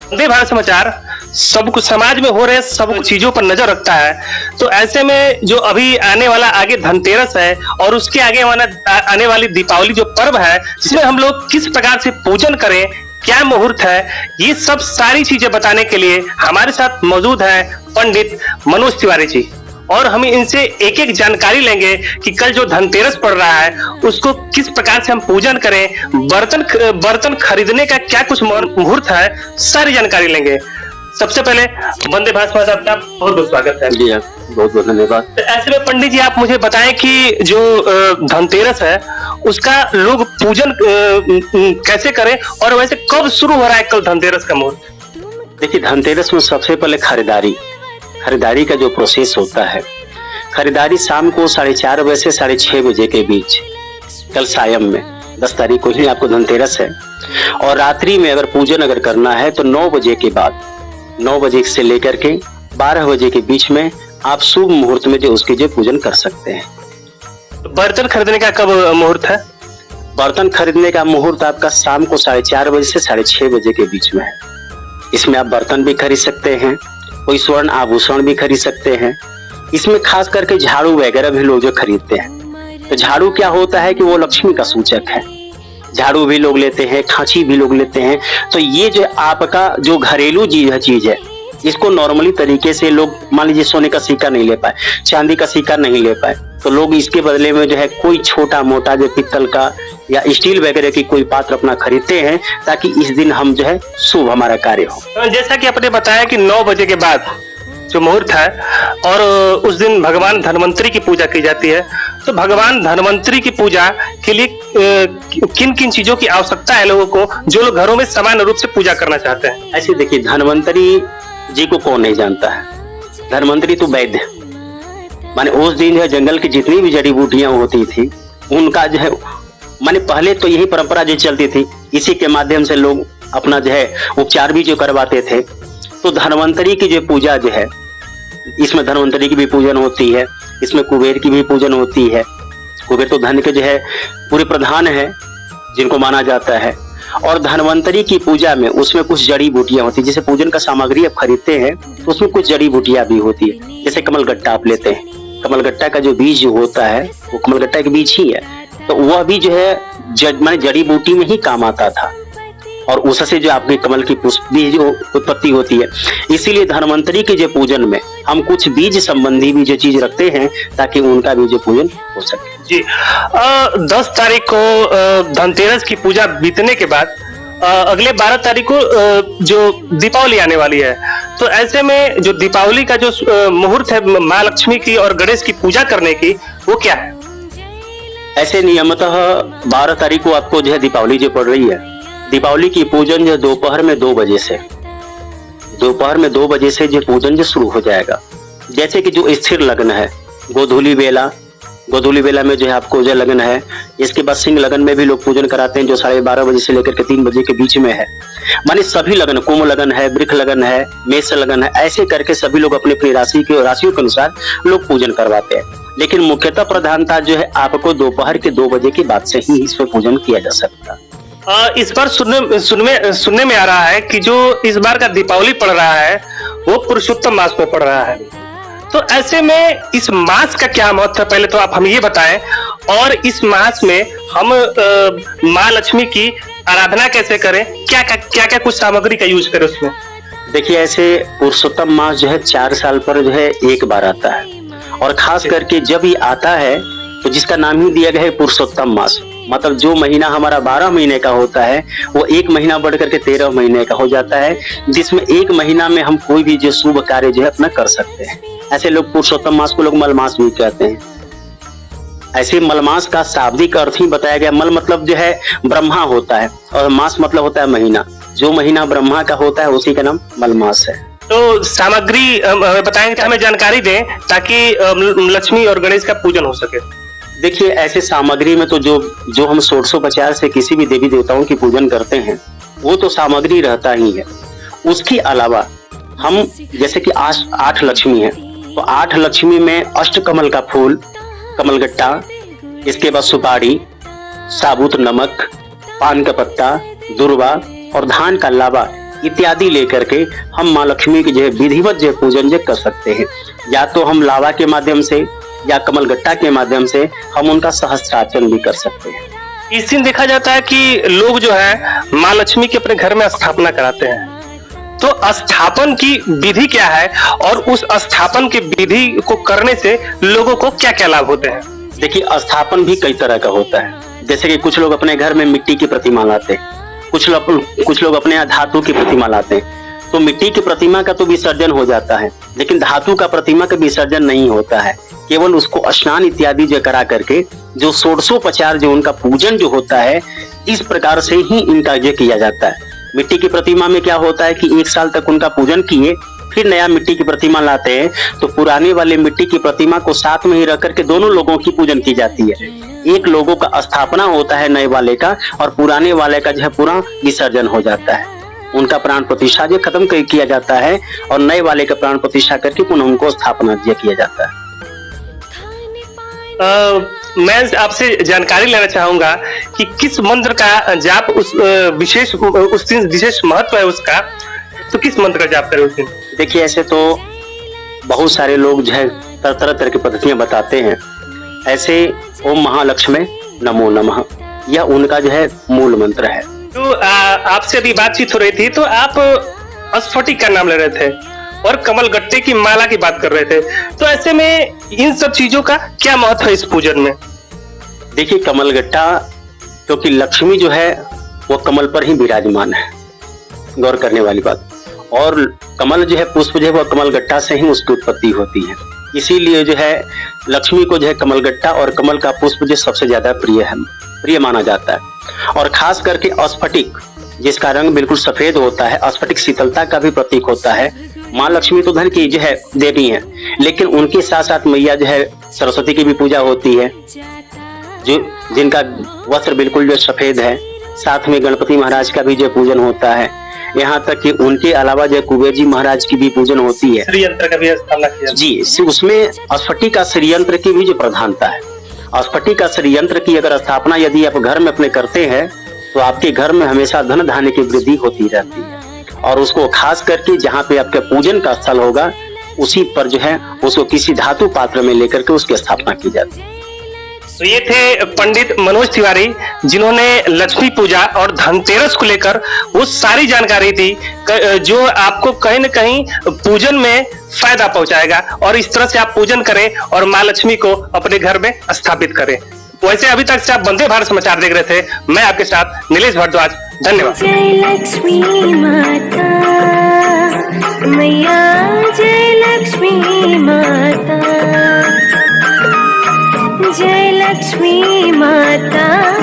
वंदे भारत समाचार सब कुछ समाज में हो रहे सब कुछ चीजों पर नजर रखता है। तो ऐसे में जो अभी आने वाला आगे धनतेरस है और उसके आगे आने वाली दीपावली जो पर्व है, जिसमें हम लोग किस प्रकार से पूजन करें, क्या मुहूर्त है, ये सब सारी चीजें बताने के लिए हमारे साथ मौजूद है पंडित मनोज तिवारी जी। और हम इनसे एक एक जानकारी लेंगे कि कल जो धनतेरस पड़ रहा है उसको किस प्रकार से हम पूजन करें, बर्तन खरीदने का क्या कुछ मुहूर्त है, सारी जानकारी लेंगे। सबसे पहले वंदे भारत समाचार आपका बहुत बहुत स्वागत है। जी बहुत बहुत धन्यवाद। ऐसे में पंडित जी आप मुझे बताएं कि जो धनतेरस है उसका लोग पूजन कैसे करें और वैसे कब शुरू हो रहा है कल धनतेरस का मुहूर्त? देखिए, धनतेरस में सबसे पहले खरीदारी का जो प्रोसेस होता है, खरीदारी शाम को 4:30 बजे से 6:30 बजे के बीच, कल सायं में 10 तारीख को ही आपको धनतेरस है। और रात्रि में अगर पूजन करना है तो 9 बजे के बाद, 9 बजे से लेकर के 12 बजे के बीच में आप शुभ मुहूर्त में जो उसके जो पूजन कर सकते हैं। बर्तन खरीदने का कब मुहूर्त है? बर्तन खरीदने का मुहूर्त आपका शाम को 4:30 बजे से 6:30 बजे के बीच में है। इसमें आप बर्तन भी खरीद सकते हैं, कोई स्वर्ण आभूषण भी खरीद सकते हैं। इसमें खास करके झाड़ू वगैरह भी लोग जो खरीदते हैं, तो झाड़ू क्या होता है कि वो लक्ष्मी का सूचक है। झाड़ू भी लोग लेते हैं, खांची भी लोग लेते हैं। तो ये जो आपका जो घरेलू चीज है, इसको नॉर्मली तरीके से लोग, मान लीजिए सोने का सिक्का नहीं ले पाए, चांदी का सिक्का नहीं ले पाए, तो लोग इसके बदले में जो है कोई छोटा मोटा जो पित्तल का या स्टील वगैरह की कोई पात्र अपना खरीदते हैं, ताकि इस दिन हम जो है शुभ हमारा कार्य हो। जैसा कि आपने बताया कि 9 बजे के बाद जो मुहूर्त है और उस दिन भगवान धनवंतरी की पूजा की जाती है, तो भगवान धनवंतरी की पूजा के लिए किन किन चीजों की आवश्यकता है लोगों को, जो लोग घरों में सामान्य रूप से पूजा करना चाहते हैं? ऐसे देखिए, धनवंतरी जी को कौन नहीं जानता है। धनवंतरी तो वैद्य, माने उस दिन जो है जंगल की जितनी भी जड़ी बूटियां होती थी उनका जो है, माने पहले तो यही परंपरा जो चलती थी, इसी के माध्यम से लोग अपना जो है उपचार भी जो करवाते थे। तो धनवंतरी की जो पूजा जो है, इसमें धनवंतरी की भी पूजन होती है, इसमें कुबेर की भी पूजन होती है। कुबेर तो धन के जो है पूरे प्रधान है, जिनको माना जाता है। और धनवंतरी की पूजा में उसमें कुछ जड़ी बूटियां होती है। जैसे पूजन का सामग्री आप खरीदते हैं तो उसमें कुछ जड़ी बूटियां भी होती है। जैसे कमलगट्टा आप लेते हैं, कमलगट्टा का जो बीज जो होता है वो कमलगट्टा के बीज ही है, तो वह भी जो है माने जड़ी बूटी में ही काम आता था। और उससे जो आपके कमल की पुष्प भी जो उत्पत्ति होती है, इसीलिए धनवंतरी के जो पूजन में हम कुछ बीज संबंधी भी जो चीज रखते हैं, ताकि उनका भी जो पूजन हो सके। जी 10 तारीख को धनतेरस की पूजा बीतने के बाद अगले 12 तारीख को जो दीपावली आने वाली है, तो ऐसे में जो दीपावली का जो मुहूर्त है माँ लक्ष्मी की और गणेश की पूजा करने की, वो क्या है? ऐसे नियमतः 12 तारीख को आपको जो है दीपावली जो पड़ रही है, दीपावली की पूजन जो दोपहर में 2 बजे से जो पूजन जो शुरू हो जाएगा। जैसे कि जो स्थिर लग्न है, गोधूली बेला में जो है आपको जो लगन है। इसके बाद सिंह लगन में भी लोग पूजन कराते हैं, जो 12:30 बजे से लेकर के 3 बजे के बीच में है। माने सभी लगन, कुंभ लगन है, वृक्ष लगन है, मेष लगन है, ऐसे करके सभी लोग अपनी अपनी राशियों के अनुसार लोग पूजन करवाते हैं। लेकिन मुख्यतः प्रधानता जो है आपको दोपहर के 2 बजे के बाद से ही इस पर पूजन किया जा सकता है। इस बार सुनने में आ रहा है कि जो इस बार का दीपावली पड़ रहा है वो पुरुषोत्तम मास में पड़ रहा है। तो ऐसे में इस मास का क्या महत्व है, पहले तो आप हमें ये बताएं। और इस मास में हम माँ लक्ष्मी की आराधना कैसे करें, क्या कुछ सामग्री का यूज करें उसमें? देखिए, ऐसे पुरुषोत्तम मास जो है 4 साल पर जो है एक बार आता है, और खास करके जब ये आता है तो जिसका नाम ही दिया गया है पुरुषोत्तम मास। मतलब जो महीना हमारा 12 महीने का होता है, वो 1 महीना बढ़ करके 13 महीने का हो जाता है, जिसमें 1 महीना में हम कोई भी जो शुभ कार्य जो है अपना कर सकते हैं। ऐसे लोग पुरुषोत्तम मास को लोग मलमास भी कहते हैं। ऐसे मलमास का शाब्दिक अर्थ ही बताया गया। मल मतलब जो है ब्रह्मा होता है, और मास मतलब होता है महीना। जो महीना ब्रह्मा का होता है उसी का नाम मलमास है। तो सामग्री बताएंगे, हमें जानकारी दें ताकि लक्ष्मी और गणेश का पूजन हो सके। देखिए, ऐसे सामग्री में तो जो हम षोडशोपचार से किसी भी देवी देवताओं की पूजन करते हैं, वो तो सामग्री रहता ही है। उसके अलावा हम जैसे कि 8 लक्ष्मी है, तो 8 लक्ष्मी में अष्टकमल का फूल, कमलगट्टा, इसके बाद सुपारी, साबुत नमक, पान का पत्ता, दुर्वा और धान का लावा, इत्यादि लेकर के हम माँ लक्ष्मी के जो है विधिवत जो है पूजन जो कर सकते हैं। या तो हम लावा के माध्यम से या कमलगट्टा के माध्यम से हम उनका सहस्त्रार्चन भी कर सकते हैं। इस दिन देखा जाता है कि लोग जो है माँ लक्ष्मी के अपने घर में स्थापना कराते हैं, तो स्थापन की विधि क्या है और उस स्थापन की विधि को करने से लोगों को क्या क्या लाभ होते हैं? देखिए, स्थापन भी कई तरह का होता है। जैसे कि कुछ लोग अपने घर में मिट्टी की प्रतिमा लाते हैं, कुछ लोग अपने यहाँ धातु की प्रतिमा लाते हैं। तो मिट्टी की प्रतिमा का तो विसर्जन हो जाता है, लेकिन धातु का प्रतिमा का विसर्जन नहीं होता है। केवल उसको स्नान इत्यादि जो करा करके जो षोडशोपचार जो उनका पूजन जो होता है, इस प्रकार से ही इनका जो किया जाता है। मिट्टी की प्रतिमा में क्या होता है कि 1 साल तक उनका पूजन किए, फिर नया मिट्टी की प्रतिमा लाते हैं, तो पुराने वाले मिट्टी की प्रतिमा को साथ में ही रख करके दोनों लोगों की पूजन की जाती है। एक लोगों का स्थापना होता है नए वाले का, और पुराने वाले का जो है पूरा विसर्जन हो जाता है। उनका प्राण प्रतिष्ठा जो खत्म किया जाता है और नए वाले का प्राण प्रतिष्ठा करके पुनः उनको स्थापना जो किया जाता है। मैं आपसे जानकारी लेना चाहूंगा कि किस मंत्र का जाप उस दिन विशेष महत्व है उसका, तो किस मंत्र का जाप करें उस दिन? देखिए, ऐसे तो बहुत सारे लोग जो है तरह की पद्धतियां बताते हैं। ऐसे ओम महालक्ष्मी नमो नमः, यह उनका जो है मूल मंत्र है। तो आपसे अभी बातचीत हो रही थी तो आप स्फटिक का नाम ले रहे थे और कमलगट्टे की माला की बात कर रहे थे, तो ऐसे में इन सब चीजों का क्या महत्व है इस पूजन में? देखिए, कमलगट्टा क्योंकि लक्ष्मी जो है वो कमल पर ही विराजमान है, गौर करने वाली बात। और कमल जो है पुष्प जो है वो कमलगट्टा से ही उसकी उत्पत्ति होती है, इसीलिए जो है लक्ष्मी को जो है कमलगट्टा और कमल का पुष्प जो सबसे ज्यादा प्रिय माना जाता है। और खास करके स्फटिक, जिसका रंग बिल्कुल सफेद होता है, स्फटिक शीतलता का भी प्रतीक होता है। माँ लक्ष्मी तो धन की जो है देवी है, लेकिन उनके साथ साथ मैया जो है सरस्वती की भी पूजा होती है, जो जिनका वस्त्र बिल्कुल जो सफेद है। साथ में गणपति महाराज का भी जो पूजन होता है, यहाँ तक कि उनके अलावा जो कुबेर जी महाराज की भी पूजन होती है। श्रीयंत्र का भी स्थापना किया जी, उसमें स्फटिक का श्रीयंत्र की भी जो प्रधानता है। स्फटिक का श्रीयंत्र की अगर स्थापना यदि आप घर में अपने करते हैं तो आपके घर में हमेशा धन धान्य की वृद्धि होती रहती है। और उसको खास करके जहाँ पे आपके पूजन का स्थल होगा उसी पर जो है उसको किसी धातु पात्र में लेकर के उसकी स्थापना की जाती है। तो ये थे पंडित मनोज तिवारी, जिन्होंने लक्ष्मी पूजा और धनतेरस को लेकर वो सारी जानकारी दी जो आपको कहीं न कहीं पूजन में फायदा पहुंचाएगा, और इस तरह से आप पूजन करें और माँ लक्ष्मी को अपने घर में स्थापित करें। वैसे अभी तक से आप वंदे भारत समाचार देख रहे थे, मैं आपके साथ नीलेश भारद्वाज। धन्यवाद। जय लक्ष्मी माता मैया, जय लक्ष्मी माता, जय लक्ष्मी माता।